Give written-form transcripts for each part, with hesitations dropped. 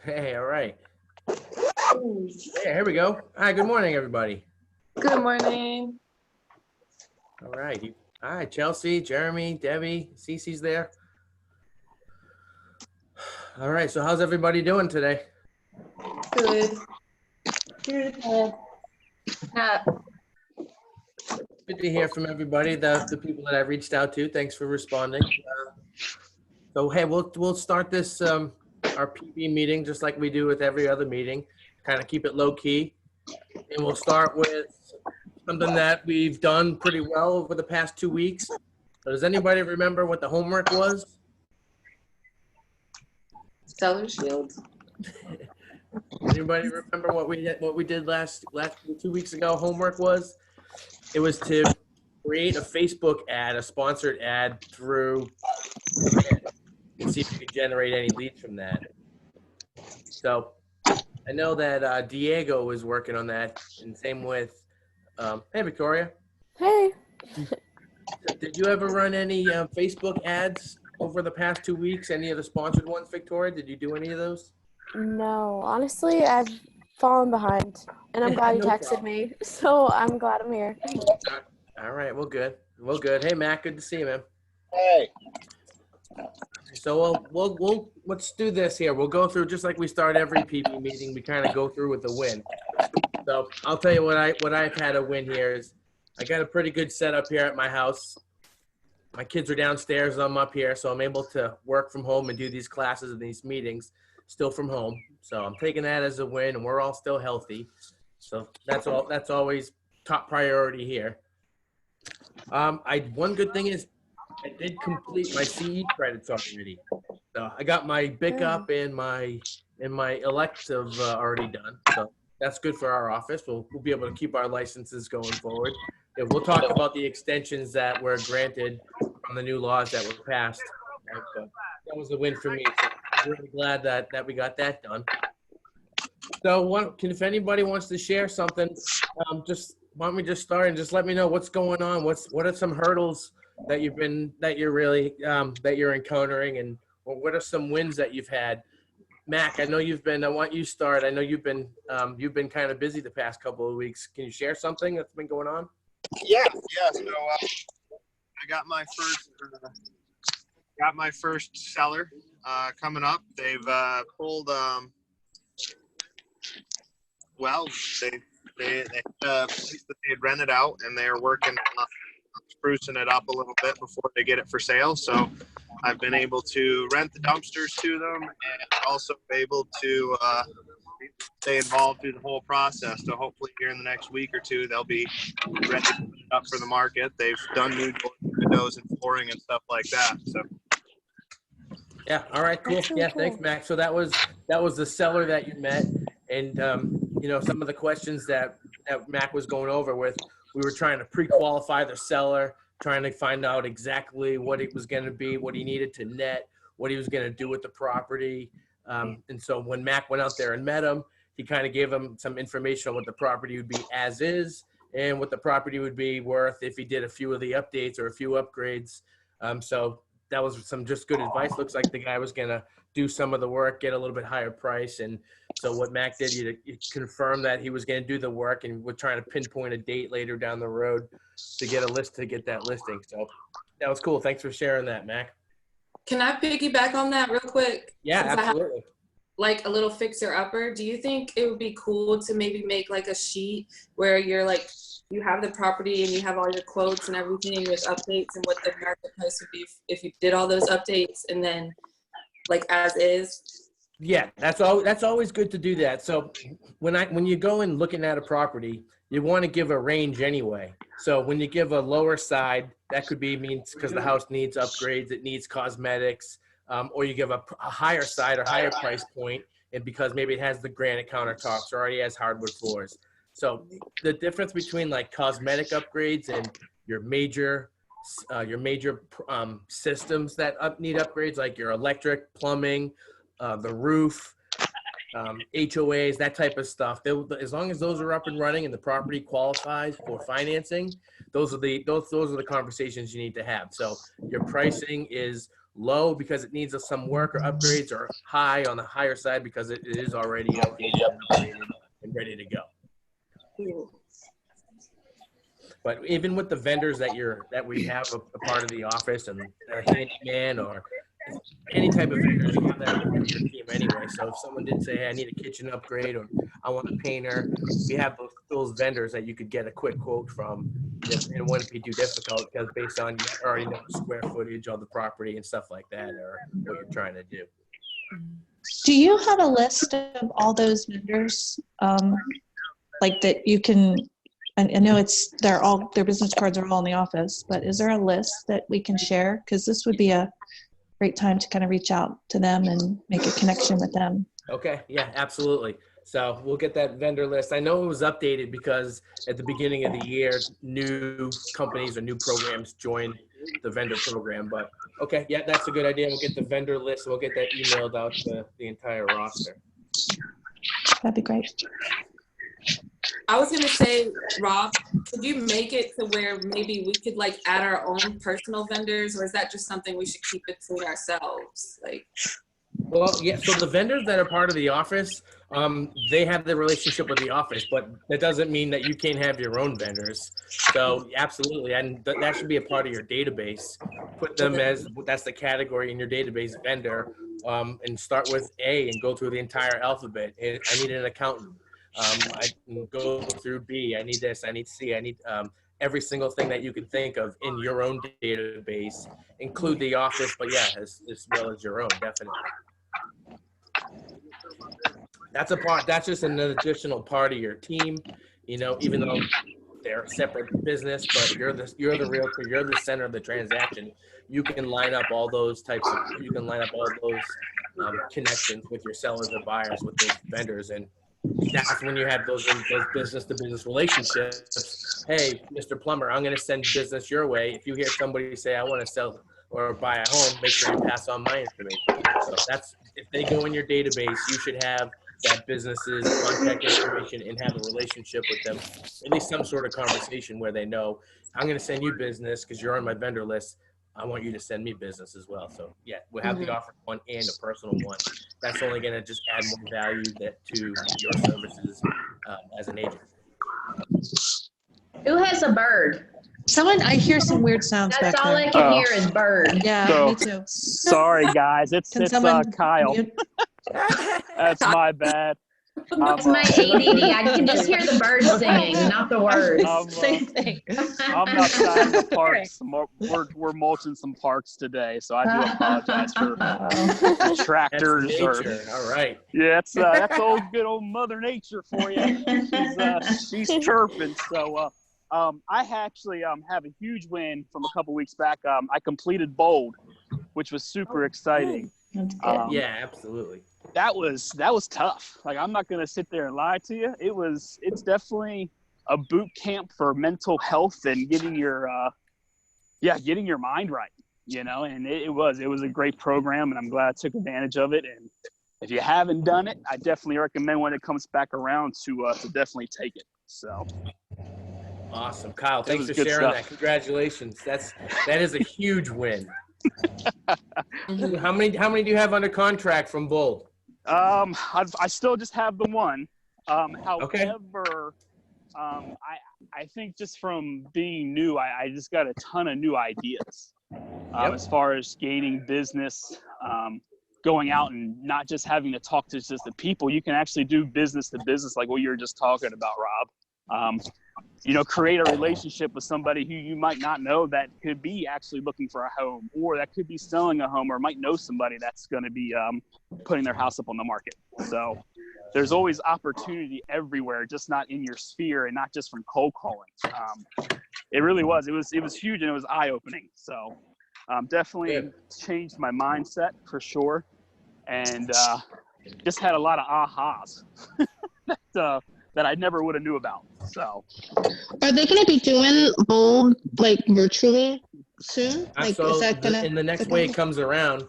Hey, all right. Yeah, here we go. Hi, good morning, everybody. Good morning. All right. Hi, Chelsea, Jeremy, Debbie, Cece's there. All right, so how's everybody doing today? Good. Here to Nap. Good to hear from everybody, the people that I reached out to. Thanks for responding. So hey, we'll start this our PB meeting just like we do with every other meeting. Kind of keep it low key, and we'll start with something that we've done pretty well over the past 2 weeks. So does anybody remember what the homework was? Stellar Shield. Anybody remember what we did last 2 weeks ago? Homework was it was to create a Facebook ad, a sponsored ad through and see if we could generate any leads from that. So I know that Diego was working on that, and same with hey Victoria. Hey. Did you ever run any Facebook ads over the past 2 weeks? Any of the sponsored ones, Victoria? Did you do any of those? No, honestly, I've fallen behind, and I'm glad you No texted problem. me, so I'm glad I'm here. All right, well, good. Well, good. Hey, Matt, good to see you, man. Hey. So we'll let's do this here. We'll go through just like we start every PB meeting. We kind of go through with the win. So I'll tell you what I've had a win here is I got a pretty good setup here at my house. My kids are downstairs. I'm up here, so I'm able to work from home and do these classes and these meetings still from home. So I'm taking that as a win, and we're all still healthy. So that's always top priority here. One good thing is I did complete my CE credits already. So I got my BIC up and my elective already done. So that's good for our office. We'll be able to keep our licenses going forward. And we'll talk about the extensions that were granted from the new laws that were passed. So that was a win for me. So I'm really glad that we got that done. So if anybody wants to share something, why don't we just start and just let me know what's going on? What are some hurdles that you're encountering, and what are some wins that you've had? Mac, I want you to start. I know you've been kind of busy the past couple of weeks. Can you share something that's been going on? Yeah. So I got my first seller coming up. They've pulled they had a place that they had rented out, and they're working on sprucing it up a little bit before they get it for sale. So I've been able to rent the dumpsters to them, and also able to stay involved through the whole process. So hopefully here in the next week or two, they'll be ready to put it up for the market. They've done new windows and flooring and stuff like that. So. Yeah. All right. Cool. That's really Yeah. cool. Thanks, Mac. So that was the seller that you met, and some of the questions that Mac was going over with. We were trying to pre-qualify the seller, trying to find out exactly what it was going to be, what he needed to net, what he was going to do with the property. And so when Mac went out there and met him, he kind of gave him some information on what the property would be as is and what the property would be worth if he did a few of the updates or a few upgrades. So that was some just good advice. Looks like the guy was going to do some of the work, get a little bit higher price. And so what Mac did, he confirmed that he was going to do the work, and we're trying to pinpoint a date later down the road to get that listing. So that was cool. Thanks for sharing that, Mac. Can I piggyback on that real quick? Yeah, Since absolutely. I have, like, a little fixer upper. Do you think it would be cool to maybe make like a sheet where you're like, you have the property and you have all your quotes and everything and your updates and what the market price would be if you did all those updates, and then like as is? Yeah, that's always good to do that. So when you go and looking at a property, you want to give a range anyway. So when you give a lower side, that could means because the house needs upgrades, it needs cosmetics, or you give a higher side or higher price point, and because maybe it has the granite countertops or already has hardwood floors. So the difference between like cosmetic upgrades and your major systems that need upgrades, like your electric, plumbing, the roof, HOAs, that type of stuff. As long as those are up and running and the property qualifies for financing, those are the conversations you need to have. So your pricing is low because it needs some work or upgrades, or high on the higher side because it is already updated and upgraded and ready to go. But even with the vendors that we have a part of the office, and a handyman or any type of vendors, you have that on your team anyway. So if someone did say, hey, I need a kitchen upgrade, or I want a painter, we have those vendors that you could get a quick quote from. And it wouldn't be too difficult because based on you already know the square footage of the property and stuff like that, or what you're trying to do. Do you have a list of all those vendors, like that you can? I know their business cards are all in the office, but is there a list that we can share? Because this would be a great time to kind of reach out to them and make a connection with them. Okay, yeah, absolutely. So we'll get that vendor list. I know it was updated because at the beginning of the year, new companies or new programs joined the vendor program. But okay, yeah, that's a good idea. We'll get the vendor list. We'll get that emailed out to the entire roster. That'd be great. I was gonna say, Rob, could you make it to where maybe we could like add our own personal vendors, or is that just something we should keep between ourselves? Like, well, yeah. So the vendors that are part of the office, they have the relationship with the office, but that doesn't mean that you can't have your own vendors. So absolutely, and that should be a part of your database. Put them that's the category in your database, vendor, and start with A and go through the entire alphabet. I need an accountant. I can go through B. I need this. I need C. I need every single thing that you can think of in your own database. Include the office, but yeah, as well as your own, definitely. That's a part. That's just an additional part of your team. You know, even though they're a separate business, but you're the realtor. You're the center of the transaction. You can line up all those connections with your sellers or buyers with those vendors, and that's when you have those business-to-business relationships. Hey, Mr. Plumber, I'm going to send business your way. If you hear somebody say, I want to sell or buy a home, make sure you pass on my information. So if they go in your database, you should have that business's contact information and have a relationship with them, at least some sort of conversation where they know, I'm going to send you business because you're on my vendor list. I want you to send me business as well. So yeah, we'll have the offer one and a personal one. That's only going to just add more value to your services as an agent. Who has a bird? I hear some weird sounds back That's all there. I can hear is bird. Yeah, So, me too. Sorry, guys. It's Kyle. mute? That's my bad. It's my ADD. I can just hear the birds singing, not the words. Same thing. I'm outside in the parks. We're mulching some parks today, so I do apologize for tractors. All right. Yeah, that's good old Mother Nature for you. She's chirping. So I actually have a huge win from a couple weeks back. I completed Bold, which was super exciting. That's good. Yeah, absolutely. That was tough. Like, I'm not going to sit there and lie to you. It's definitely a boot camp for mental health and getting your mind right, you know, and it was a great program, and I'm glad I took advantage of it. And if you haven't done it, I definitely recommend when it comes back around to definitely take it. So awesome. Kyle, thanks for good sharing stuff. that. Congratulations. That is a huge win. How many do you have under contract from Bold? I still just have the one. Okay. However, I think just from being new, I just got a ton of new ideas as far as gaining business, going out and not just having to talk to just the people. You can actually do business to business, like what you were just talking about, Rob. You know, create a relationship with somebody who you might not know that could be actually looking for a home, or that could be selling a home, or might know somebody that's going to be putting their house up on the market. So there's always opportunity everywhere, just not in your sphere and not just from cold calling. It really was. It was huge, and it was eye-opening. So definitely changed my mindset for sure, and just had a lot of ahas that I never would have knew about. So, are they going to be doing Bold like virtually soon? Like, So is that gonna in the next way it comes around,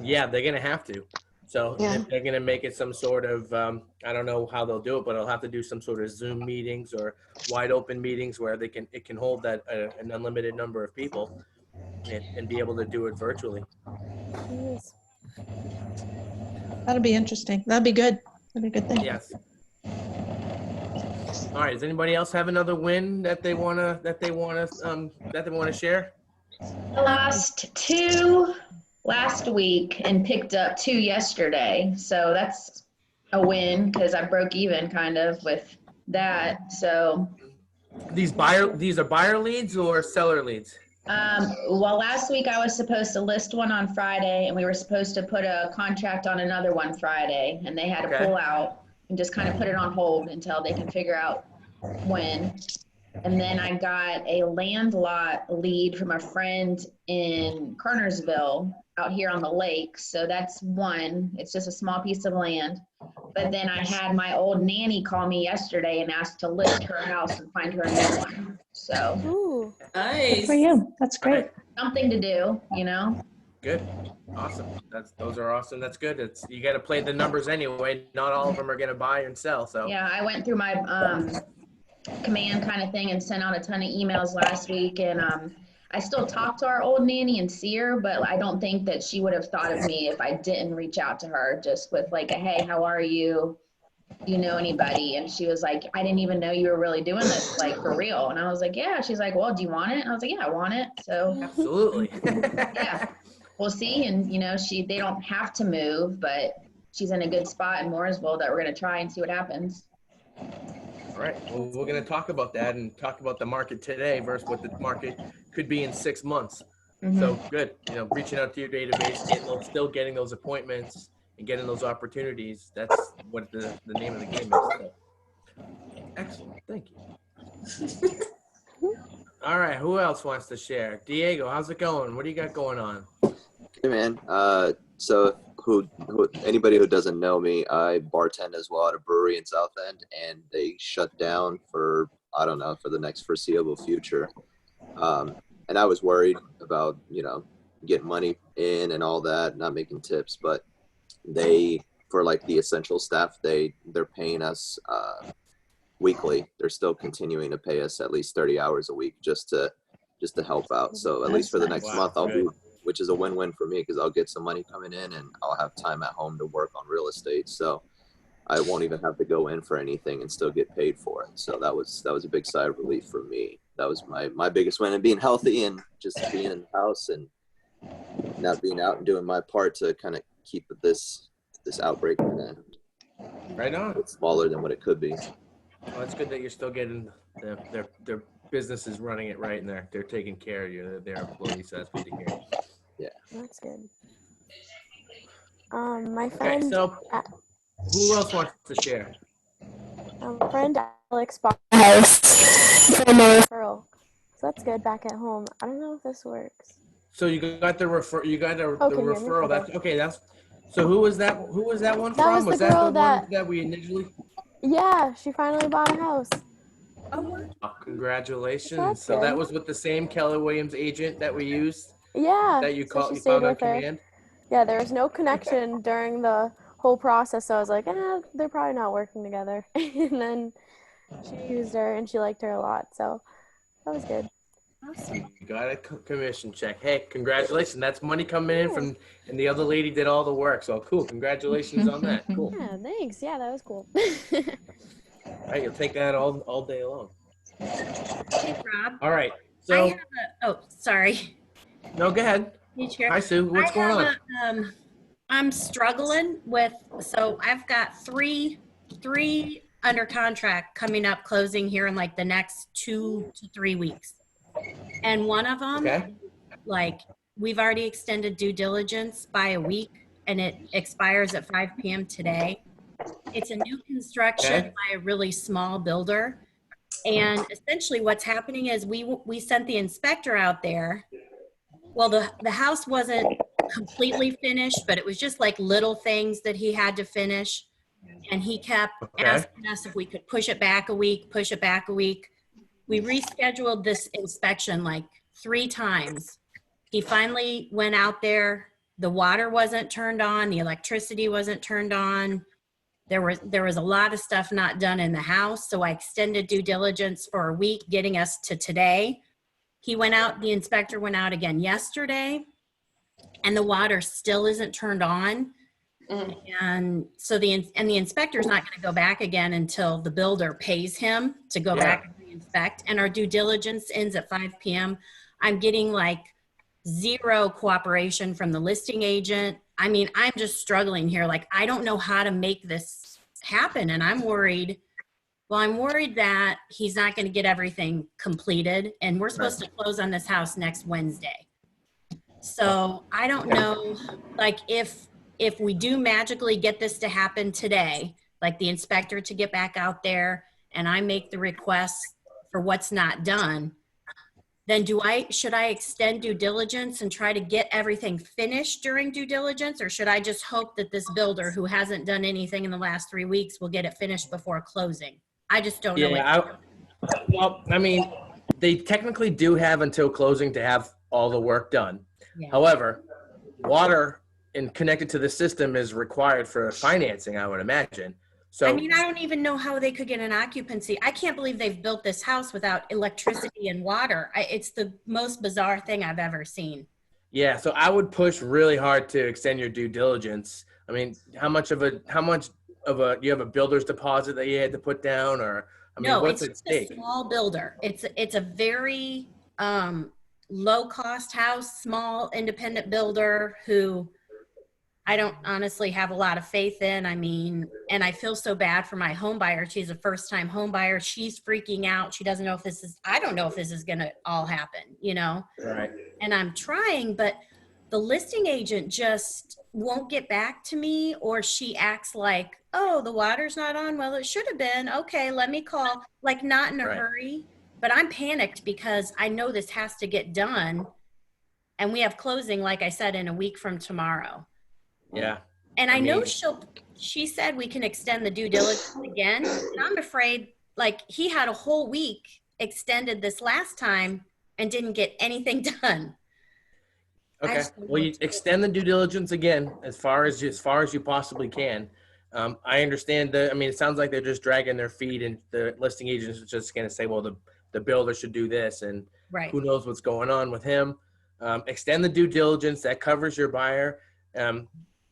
yeah, they're gonna have to. So Yeah. they're going to make it some sort of, I don't know how they'll do it, but they'll have to do some sort of Zoom meetings or wide open meetings where it can hold that an unlimited number of people and be able to do it virtually. Yes. That'll be interesting. That'll be good. That'll be a good thing. Yes. All right. Does anybody else have another win that they wanna share? I lost 2 last week and picked up 2 yesterday. So that's a win because I broke even kind of with that. So These are buyer leads or seller leads? well, last week I was supposed to list one on Friday and we were supposed to put a contract on another one Friday, and they had to Okay. pull out and just kind of put it on hold until they can figure out when. And then I got a land lot lead from a friend in Kernersville out here on the lake. So that's one. It's just a small piece of land. But then I had my old nanny call me yesterday and asked to list her house and find her a new one. So Ooh. Good Nice. for you. That's great. Right. something to do, you know? Good. Awesome. Those are awesome. That's good. You got to play the numbers anyway. Not all of them are going to buy and sell. So Yeah, I went through my command kind of thing and sent out a ton of emails last week. And I still talk to our old nanny and see her, but I don't think that she would have thought of me if I didn't reach out to her just with like a, hey, how are you? Do you know anybody? And she was like, I didn't even know you were really doing this, like for real. And I was like, yeah. She's like, well, do you want it? And I was like, yeah, I want it. So absolutely. yeah, we'll see. And you know, they don't have to move, but she's in a good spot in Mooresville that we're going to try and see what happens. All right. Well, we're going to talk about that and talk about the market today versus what the market could be in 6 months. Mhm. So good. Reaching out to your database, still getting those appointments and getting those opportunities. That's what the name of the game is. So. Excellent. Thank you. All right. Who else wants to share? Diego, how's it going? What do you got going on? Hey man, so anybody who doesn't know me, I bartend as well at a brewery in South End, and they shut down for, I don't know, for the next foreseeable future. And I was worried about, getting money in and all that, not making tips, but for like the essential staff, they're paying us weekly. They're still continuing to pay us at least 30 hours a week just to help out. So at least for the next month, which is a win-win for me because I'll get some money coming in and I'll have time at home to work on real estate. So I won't even have to go in for anything and still get paid for it. So that was a big sigh of relief for me. That was my biggest win, and being healthy and just being in the house and not being out and doing my part to kind of keep this outbreak kind of Right on. smaller than what it could be. Well, it's good that you're still getting their business is running it right, and they're taking care of you, their employees. So that's good to hear. Yeah, That's good. My friend. Okay, so who else wants to share? Friend Alex bought a house from a referral, so that's good. Back at home, I don't know if this works. So you got the referral. You got the Oh, can you hear me? referral. Okay. That's okay. So who was that? Who was that one That from? was the that girl the one that we initially? Yeah, she finally bought a house. Oh, congratulations! That's So that good. was with the same Keller Williams agent that we used. Yeah. That you so called. she You stayed found on with her. command. Yeah, there was no connection during the whole process, so I was like, they're probably not working together. And then she used her, and she liked her a lot, so that was good. You got a commission check. Hey, congratulations! That's money coming in from, and the other lady did all the work. So cool. Congratulations on that. Cool. Yeah, thanks. Yeah, that was cool. All right, you'll take that all day long. Hey, Rob. All right. So Sorry. no, go ahead. Hey, Chair. Hi, Sue. What's going on? I'm struggling with, so I've got three under contract coming up, closing here in like the next 2 to 3 weeks. And one of them, Okay. like, we've already extended due diligence by a week, and it expires at 5 p.m. today. It's a new construction Okay. by a really small builder. And essentially what's happening is we sent the inspector out there. Well, the house wasn't completely finished, but it was just like little things that he had to finish. And he kept asking us if we could push it back a week. We rescheduled this inspection like 3 times. He finally went out there the water wasn't turned on, the electricity wasn't turned on. There was a lot of stuff not done in the house, so I extended due diligence for a week, getting us to today. The inspector went out again yesterday, and the water still isn't turned on. And so the inspector's not going to go back again until the builder pays him to go back and re-inspect. And our due diligence ends at 5 p.m. I'm getting like zero cooperation from the listing agent. I mean, I'm just struggling here. Like, I don't know how to make this happen. And I'm worried. Well, I'm worried that he's not going to get everything completed. And we're supposed to close on this house next Wednesday. So I don't know, like, if we do magically get this to happen today, like the inspector to get back out there and I make the request for what's not done, then should I extend due diligence and try to get everything finished during due diligence? Or should I just hope that this builder who hasn't done anything in the last 3 weeks will get it finished before closing? I just don't know. Well, I mean, they technically do have until closing to have all the work done. Yeah. However, water and connected to the system is required for financing, I would imagine. So I mean, I don't even know how they could get an occupancy. I can't believe they've built this house without electricity and water. It's the most bizarre thing I've ever seen. Yeah, so I would push really hard to extend your due diligence. I mean, how much of a you have a builder's deposit that you had to put down, or I mean, no, what's it's at stake? A small builder. It's a very low cost house, small independent builder who I don't honestly have a lot of faith in. I mean, and I feel so bad for my home buyer. She's a first time home buyer. She's freaking out. She doesn't know if I don't know if this is going to all happen, you know? Right. And I'm trying, but the listing agent just won't get back to me, or she acts like, oh, the water's not on. Well, it should have been. Okay, let me call. Like, not in a hurry. But I'm panicked because I know this has to get done. And we have closing, like I said, in a week from tomorrow. Yeah. And I know she said we can extend the due diligence again. And I'm afraid, like, he had a whole week extended this last time and didn't get anything done. Okay. Well, you extend the due diligence again as far as you possibly can. I understand I mean, it sounds like they're just dragging their feet, and the listing agent is just going to say, well, the builder should do this, and who knows what's going on with him. Extend the due diligence. That covers your buyer.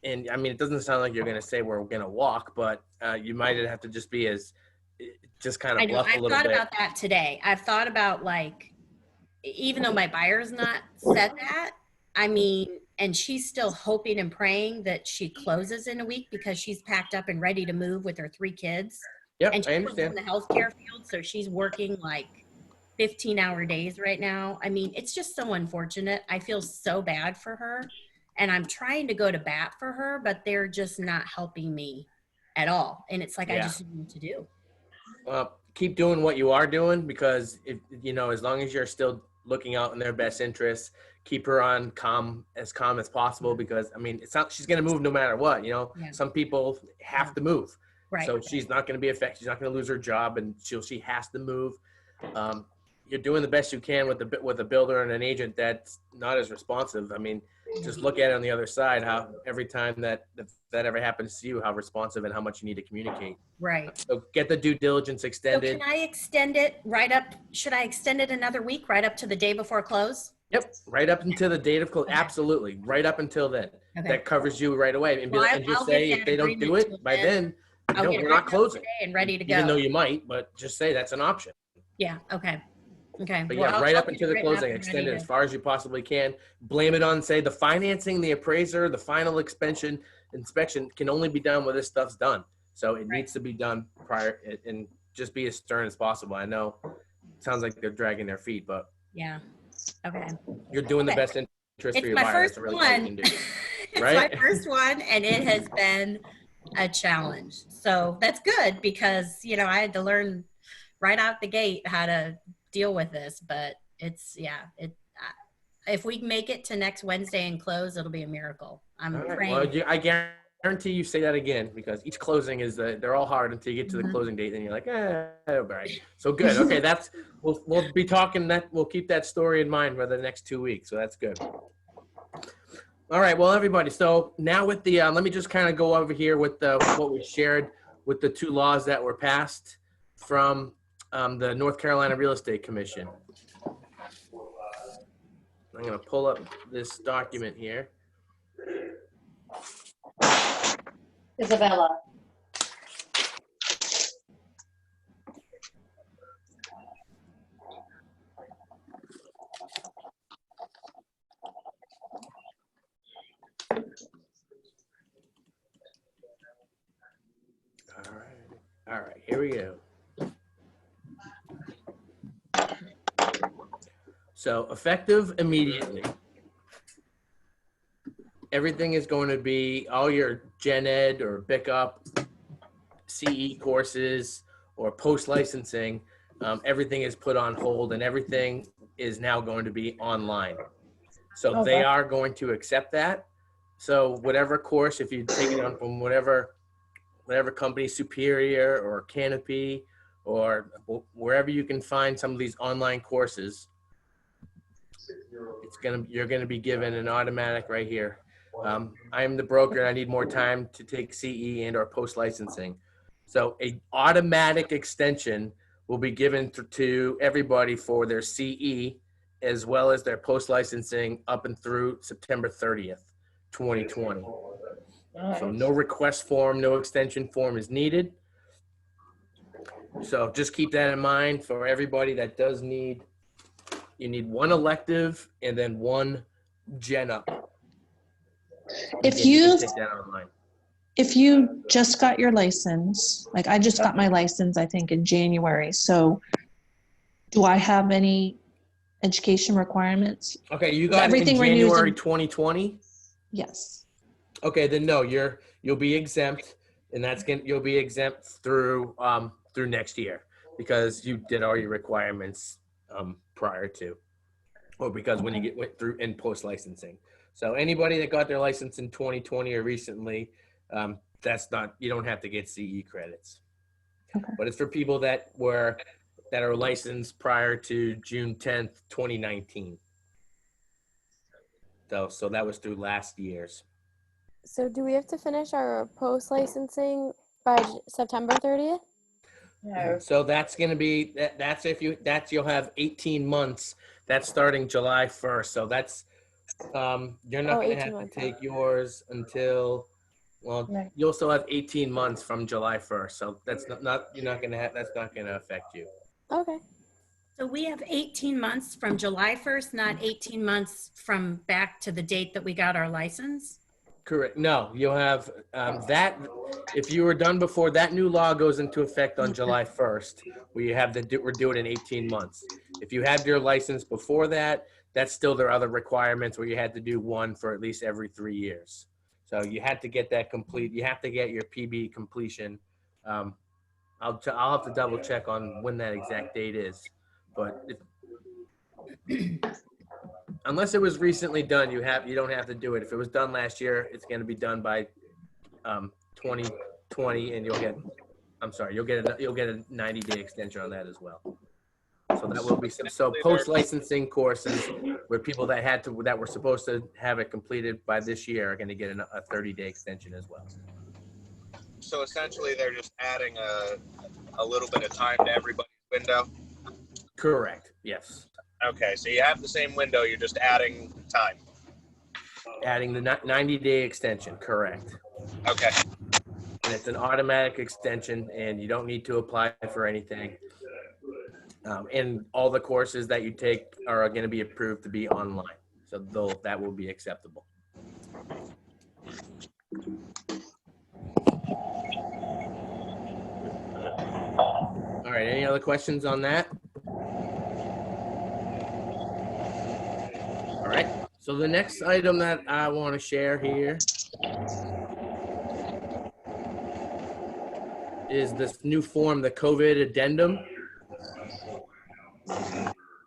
And I mean, it doesn't sound like you're going to say we're going to walk, but you might have to just be just kind of bluff a little bit. I've thought about that today. I've thought about, like, even though my buyer's not said that, I mean, and she's still hoping and praying that she closes in a week because she's packed up and ready to move with her 3 kids. Yep, and I understand. In the healthcare field, so she's working like 15-hour days right now. I mean, it's just so unfortunate. I feel so bad for her. And I'm trying to go to bat for her, but they're just not helping me at all. And it's like, I just don't know what to do. Well, keep doing what you are doing, because if as long as you're still looking out in their best interests, keep her on calm as possible, because I mean, she's going to move no matter what. Some people have to move. Right. So she's not going to be affected. She's not going to lose her job, and she has to move. You're doing the best you can with a builder and an agent that's not as responsive. I mean, just look at it on the other side, how every time that ever happens to you, how responsive and how much you need to communicate. Right. So get the due diligence extended. So can I extend it should I extend it another week, right up to the day before close? Yep. Right up until the date of close. Okay. Absolutely. Right up until then. Okay. That covers you right away. And, just say, if they don't do it by then, we're not closing. And ready to go. Even though you might, but just say that's an option. Yeah. Okay. Okay. But right up until the closing, extend it as far as you possibly can. Blame it on, say, the financing, the appraiser, the final inspection can only be done when this stuff's done. So it needs to be done prior, and just be as stern as possible. I know it sounds like they're dragging their feet, but yeah. Okay. You're doing the best interest for your buyer. It's my first one. It's my first one, and it has been a challenge. So that's good, because I had to learn right out the gate how to deal with this, but if we make it to next Wednesday and close, it'll be a miracle. I'm praying. Well, I guarantee you say that again, because each closing they're all hard until you get to the closing date, and you're like, all right. So good. Okay, we'll be talking that. We'll keep that story in mind for the next 2 weeks. So that's good. All right, well, everybody, so now with the, let me just kind of go over here with the, what we shared with the 2 laws that were passed from the North Carolina Real Estate Commission. I'm going to pull up this document here. Isabella. All right, here we go. So effective immediately, everything is going to be, all your gen ed or BICUP, CE courses, or post-licensing, everything is put on hold and everything is now going to be online. So they are going to accept that. So whatever course, if you take it on from whatever company, Superior or Canopy, or wherever you can find some of these online courses, you're gonna be given an automatic right here. I am the broker and I need more time to take CE and or post licensing. So a automatic extension will be given to everybody for their CE as well as their post licensing up and through September 30th, 2020. So no request form, no extension form is needed. So just keep that in mind for everybody that does need, you need 1 elective and then 1 gen up. If You you can take that online. if you just got your license, like I just got my license, I think in January. So do I have any education requirements? Okay, you Is got it in everything renews January in- 2020? Yes. Okay, then no, you'll be exempt, and you'll be exempt through through next year because you did all your requirements prior to, or because when you went through in post licensing. So anybody that got their license in 2020 or recently, that's not, you don't have to get CE credits. Okay. But it's for people that are licensed prior to June 10th, 2019. So that was through last year's. So do we have to finish our post licensing by September 30th? No. So that's going to be you'll have 18 months. That's starting July 1st. So that's you're not going to have to take yours until, well, No. you'll still have 18 months from July 1st. So that's not you're not going to have, that's not going to affect you. Okay. So we have 18 months from July 1st, not 18 months from back to the date that we got our license? Correct. No, you'll have that. If you were done before, that new law goes into effect on July 1st. We're doing in 18 months. If you had your license before that, that's still there are other requirements where you had to do 1 for at least every 3 years. So you had to get that complete. You have to get your PB completion. I'll have to double check on when that exact date is, but unless it was recently done, you don't have to do it. If it was done last year, it's going to be done by 2020, and you'll get a 90-day extension on that as well. So that will be so post licensing courses where people that were supposed to have it completed by this year are going to get a 30-day extension as well. So essentially, they're just adding a little bit of time to everybody's window. Correct. Yes. Okay, so you have the same window. You're just adding time. Adding the 90-day extension. Correct. Okay. And it's an automatic extension, and you don't need to apply for anything. And all the courses that you take are going to be approved to be online, so that will be acceptable. All right. Any other questions on that? All right. So the next item that I want to share here is this new form, the COVID addendum.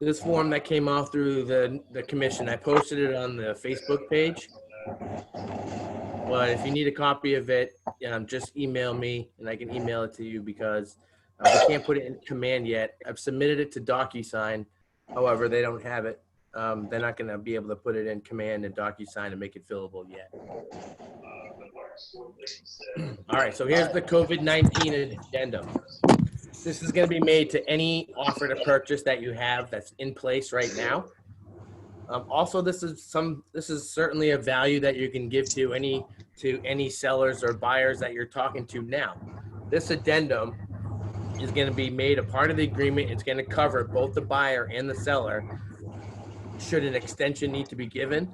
This form that came off through the commission. I posted it on the Facebook page. But if you need a copy of it, just email me and I can email it to you because we can't put it in command yet. I've submitted it to DocuSign. However, they don't have it they're not going to be able to put it in Command and DocuSign and make it fillable yet. All right, so here's the COVID-19 addendum. This is going to be made to any offer to purchase that you have that's in place right now. Also, this is certainly a value that you can give to any sellers or buyers that you're talking to now. This addendum is going to be made a part of the agreement. It's going to cover both the buyer and the seller should an extension need to be given,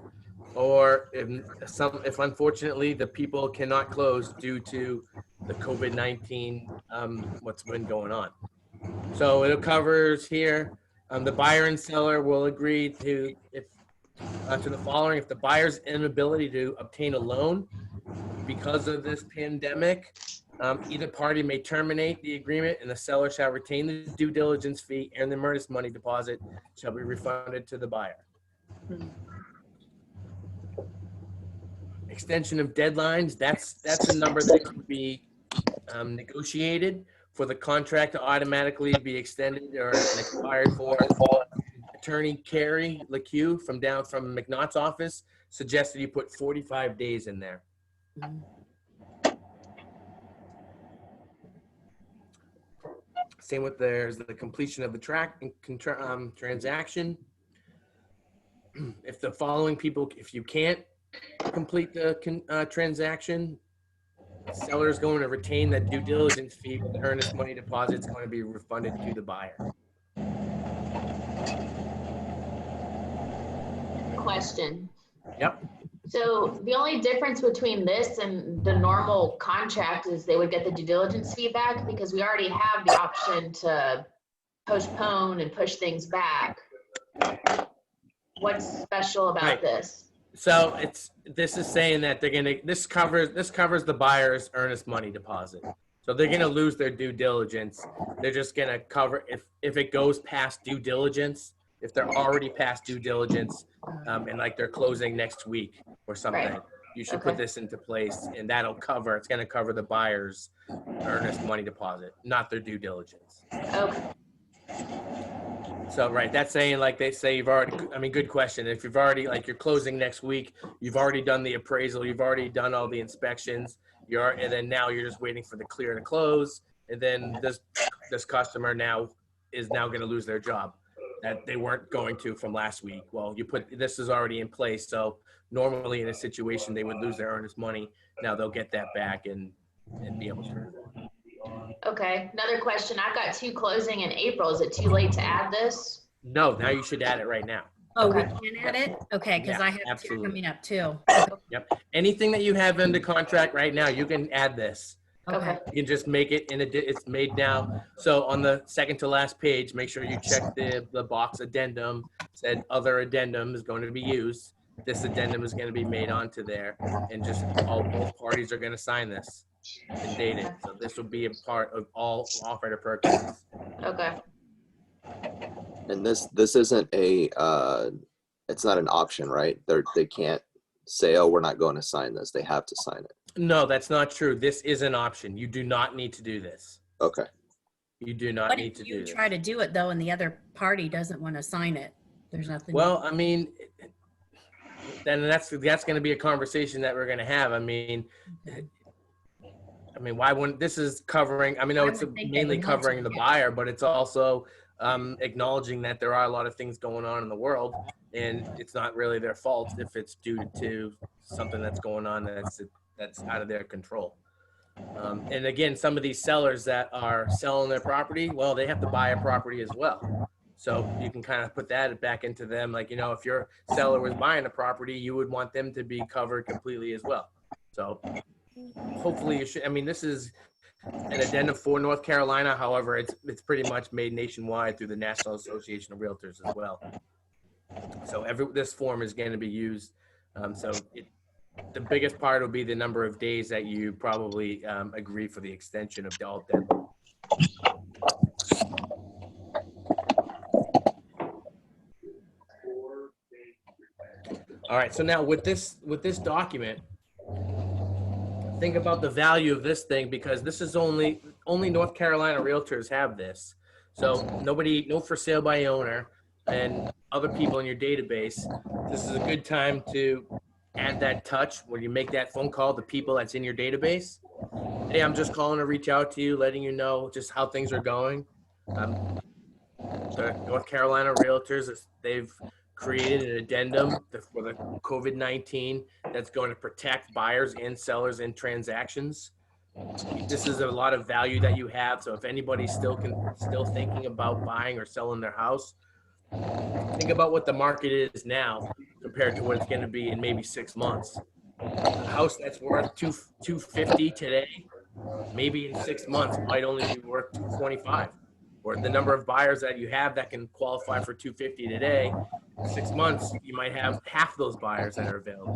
or if unfortunately the people cannot close due to the COVID-19 what's been going on. So it covers here. The buyer and seller will agree to the following: if the buyer's inability to obtain a loan because of this pandemic, either party may terminate the agreement, and the seller shall retain the due diligence fee, and the earnest money deposit shall be refunded to the buyer. Extension of deadlines, that's a number that can be negotiated for the contract to automatically be extended or expired for. Attorney Carrie LeCue from McNott's office suggested you put 45 days in there. Same with there's the completion of the transaction. If the following people, if you can't complete the transaction, the seller is going to retain that due diligence fee, but the earnest money deposit is going to be refunded to the buyer. Question. Yep. So the only difference between this and the normal contract is they would get the due diligence fee back, because we already have the option to postpone and push things back. What's special about this? So this is saying that this covers the buyer's earnest money deposit. So they're gonna lose their due diligence. They're just gonna cover if it goes past due diligence, if they're already past due diligence, and like they're closing next week or something. Right. You should put this into place, and it's gonna cover the buyer's earnest money deposit, not their due diligence. Okay. So, right, that's saying, like they say, good question. If you've already, like you're closing next week, you've already done the appraisal, you've already done all the inspections, and then now you're just waiting for the clear to close, and then this customer is now going to lose their job that they weren't going to from last week. Well, this is already in place, so normally in a situation they would lose their earnest money. Now they'll get that back and be able to move on. Okay, another question. I've got 2 closing in April. Is it too late to add this? No, now you should add it right now. Oh, we can add it? Okay, because I have absolutely. 2 coming up too. Yep. Anything that you have under contract right now, you can add this. Okay. You can just make it it's made now. So on the second to last page, make sure you check the box addendum. Said other addendum is going to be used. This addendum is going to be made onto there, and just both parties are going to sign this and date it. So this will be a part of all offer to purchases. Okay. And this isn't it's not an option, right? They can't say, oh, we're not going to sign this. They have to sign it. No, that's not true. This is an option. You do not need to do this. Okay. You do not need to do this. What if you try to do it though, and the other party doesn't want to sign it? There's nothing. Well, I mean, then that's going to be a conversation that we're going to have. I mean, why wouldn't this is covering? I mean, no, it's mainly covering the buyer, but it's also acknowledging that there are a lot of things going on in the world, and it's not really their fault if it's due to something that's going on that's out of their control. And again, some of these sellers that are selling their property, well, they have to buy a property as well. So you can kind of put that back into them. Like, if your seller was buying a property, you would want them to be covered completely as well. So hopefully you should, this is an addendum for North Carolina. However, it's pretty much made nationwide through the National Association of Realtors as well. So this form is going to be used. The biggest part will be the number of days that you probably agree for the extension of all deadline. All right, so now with this document, think about the value of this thing, because this is only North Carolina realtors have this. So no for sale by owner. and other people in your database, this is a good time to add that touch when you make that phone call to people that's in your database. Hey, I'm just calling to reach out to you, letting you know just how things are going. The North Carolina Realtors, they've created an addendum for the COVID-19 that's going to protect buyers and sellers in transactions. This is a lot of value that you have. So if anybody's still thinking about buying or selling their house, think about what the market is now compared to what it's going to be in maybe 6 months. A house that's worth $250 today, maybe in 6 months might only be worth $225. Or the number of buyers that you have that can qualify for $250 today, in 6 months you might have half those buyers that are available.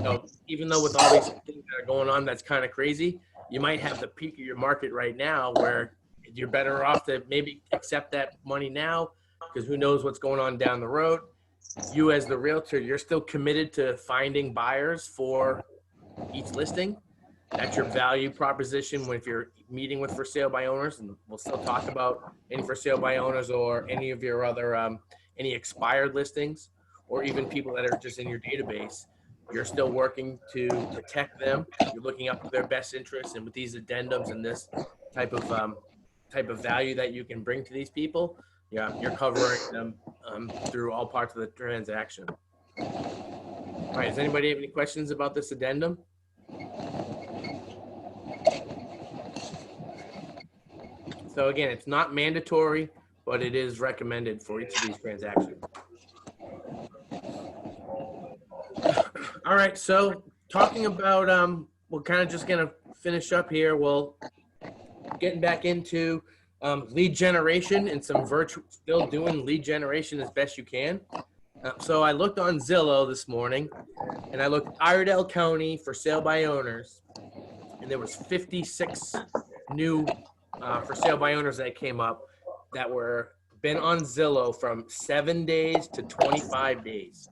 So even though with all these things that are going on, that's kind of crazy, you might have the peak of your market right now where you're better off to maybe accept that money now, because who knows what's going on down the road. You as the realtor, you're still committed to finding buyers for each listing. That's your value proposition if you're meeting with for sale by owners, and we'll still talk about any for sale by owners or any of your other any expired listings, or even people that are just in your database. You're still working to protect them. You're looking up to their best interests, and with these addendums and this type of value that you can bring to these people, yeah, you're covering them through all parts of the transaction. All right, does anybody have any questions about this addendum? So again, it's not mandatory, but it is recommended for each of these transactions. All right, so talking about, we're kind of just gonna finish up here. Well, getting back into lead generation and some still doing lead generation as best you can. So I looked on Zillow this morning, and I looked Iredell County for sale by owners, and there was 56 new for sale by owners that came up that were been on Zillow from 7 days to 25 days.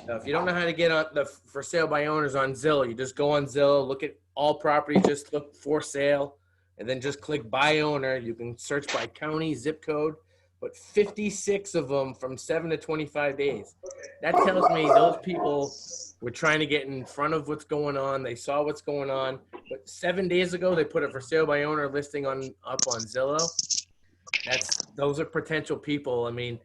Now, if you don't know how to get on the for sale by owners on Zillow, you just go on Zillow, look at all properties, just look for sale, and then just click buy owner. You can search by county, zip code, but 56 of them from 7 to 25 days. That tells me those people were trying to get in front of what's going on. They saw what's going on, but 7 days ago they put a for sale by owner listing up on Zillow. Those are potential people. I mean,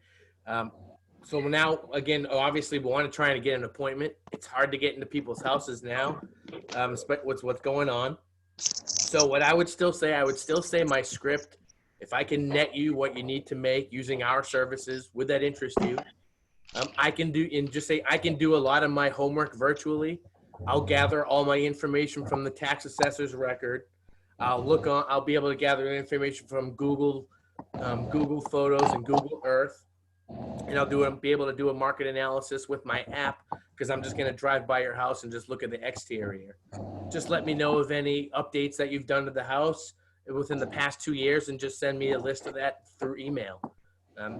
so now again, obviously we want to try and get an appointment. It's hard to get into people's houses now, with what's going on. So what I would still say my script, if I can net you what you need to make using our services, would that interest you? I can do a lot of my homework virtually. I'll gather all my information from the tax assessor's record. I'll be able to gather information from Google Photos and Google Earth. And I'll be able to do a market analysis with my app, because I'm just going to drive by your house and just look at the exterior. Just let me know of any updates that you've done to the house within the past 2 years, and just send me a list of that through email.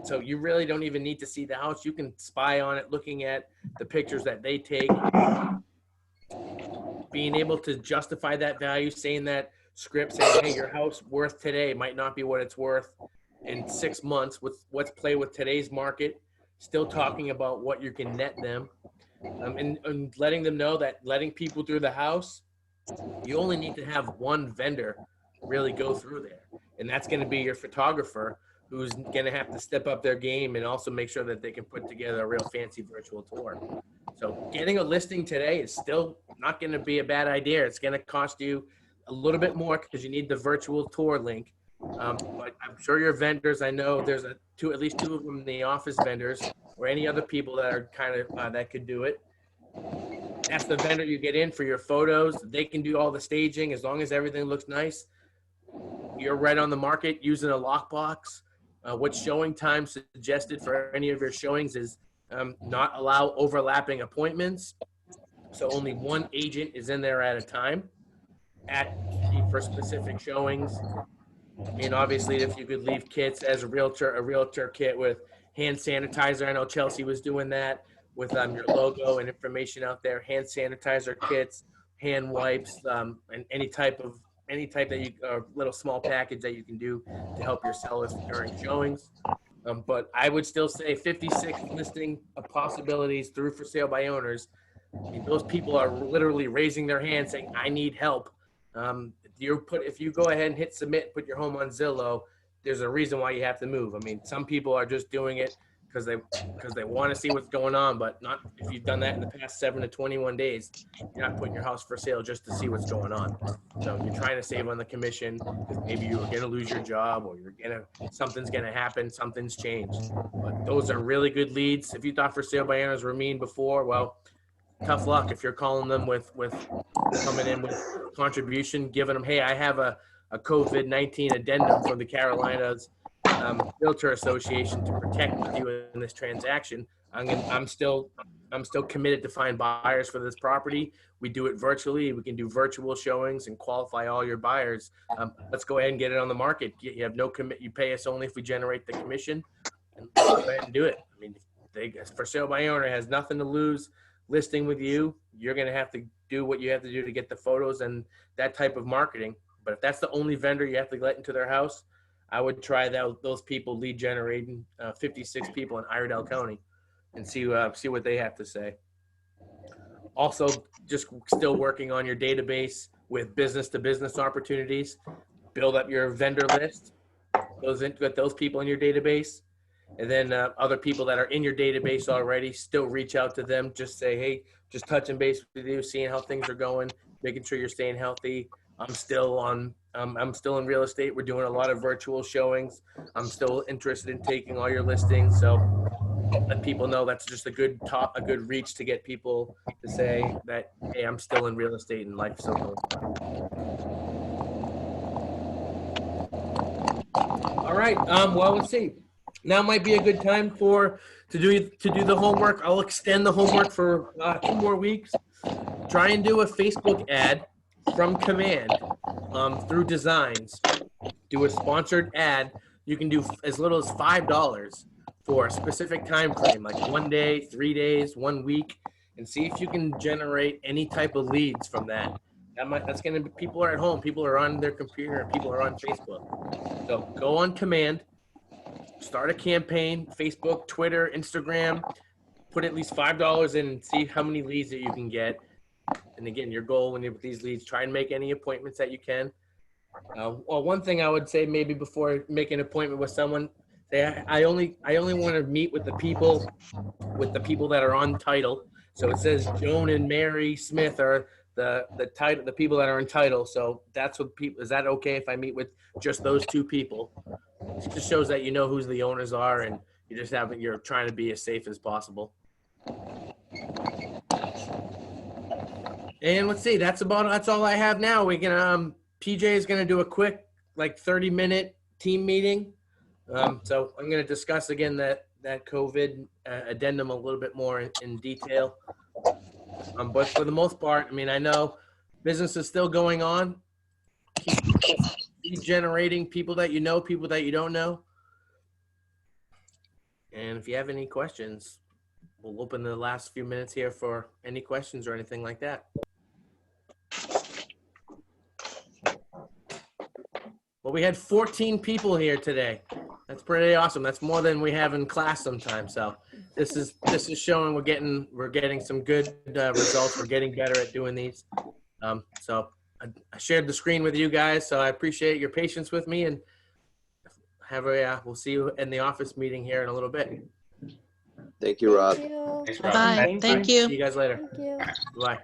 So you really don't even need to see the house. You can spy on it, looking at the pictures that they take, being able to justify that value, saying that script, saying, hey, your house worth today might not be what it's worth in 6 months. Let's play with today's market, still talking about what you can net them, and letting them know that letting people through the house, you only need to have one vendor really go through there, and that's going to be your photographer, who's going to have to step up their game and also make sure that they can put together a real fancy virtual tour. So getting a listing today is still not going to be a bad idea. It's going to cost you a little bit more because you need the virtual tour link. But I'm sure your vendors, I know there's at least two of them in the office vendors, or any other people that are kind of that could do it. That's the vendor you get in for your photos. They can do all the staging as long as everything looks nice. You're right on the market using a lockbox. What showing time suggested for any of your showings is not allow overlapping appointments. So only one agent is in there at a time for specific showings. And obviously, if you could leave kits as a realtor kit with hand sanitizer. I know Chelsea was doing that with your logo and information out there. Hand sanitizer kits, hand wipes, and any type that you little small package that you can do to help your sellers during showings. But I would still say 56 listing of possibilities through for sale by owners. I mean, those people are literally raising their hand saying, I need help. If you go ahead and hit submit, put your home on Zillow, there's a reason why you have to move. I mean, some people are just doing it because they want to see what's going on, but not if you've done that in the past 7 to 21 days, you're not putting your house for sale just to see what's going on. So you're trying to save on the commission because maybe you're going to lose your job or something's going to happen, something's changed. But those are really good leads. If you thought for sale by owners were mean before, well, tough luck if you're calling them with coming in with contribution, giving them, hey, I have a COVID-19 addendum from the Carolinas Realtor Association to protect you in this transaction. I'm still committed to find buyers for this property. We do it virtually. We can do virtual showings and qualify all your buyers. Let's go ahead and get it on the market. You have no commit. You pay us only if we generate the commission. And go ahead and do it. I mean, for sale by owner has nothing to lose. Listing with you, you're going to have to do what you have to do to get the photos and that type of marketing. But if that's the only vendor you have to let into their house, I would try those people lead generating 56 people in Iredell County and see what they have to say. Also, just still working on your database with business to business opportunities. Build up your vendor list. Get those people in your database. And then other people that are in your database already, still reach out to them. Just say, hey, just touching base with you, seeing how things are going, making sure you're staying healthy. I'm still in real estate. We're doing a lot of virtual showings. I'm still interested in taking all your listings. So let people know that's just a good reach to get people to say that, hey, I'm still in real estate and life's so going. All right. Well, let's see. Now might be a good time to do the homework. I'll extend the homework for 2 more weeks. Try and do a Facebook ad from command through Designs. Do a sponsored ad. You can do as little as $5 for a specific time frame, like 1 day, 3 days, 1 week, and see if you can generate any type of leads from that. That's going to be, people are at home, people are on their computer, and people are on Facebook. So go on command. Start a campaign, Facebook, Twitter, Instagram, put at least $5 in and see how many leads that you can get. And again, your goal when you're with these leads, try and make any appointments that you can. Well, one thing I would say maybe before making an appointment with someone, say I only want to meet with the people that are on title. So it says Joan and Mary Smith are the people that are in title. So that's what people, is that okay if I meet with just those 2 people? It just shows that you know who the owners are and you're trying to be as safe as possible. And let's see, that's all I have now. We can PJ is going to do a quick 30-minute team meeting. So I'm going to discuss again that COVID addendum a little bit more in detail. But for the most part, I mean, I know business is still going on. Keep generating people that you know, people that you don't know. And if you have any questions, we'll open the last few minutes here for any questions or anything like that. Well, we had 14 people here today. That's pretty awesome. That's more than we have in class sometimes. So this is showing we're getting some good results. We're getting better at doing these. So I shared the screen with you guys, so I appreciate your patience with me, and we'll see you in the office meeting here in a little bit. Thank you, Rob. Thank you. Thanks, Bye. Thank you. See you guys later. Thank you. Bye.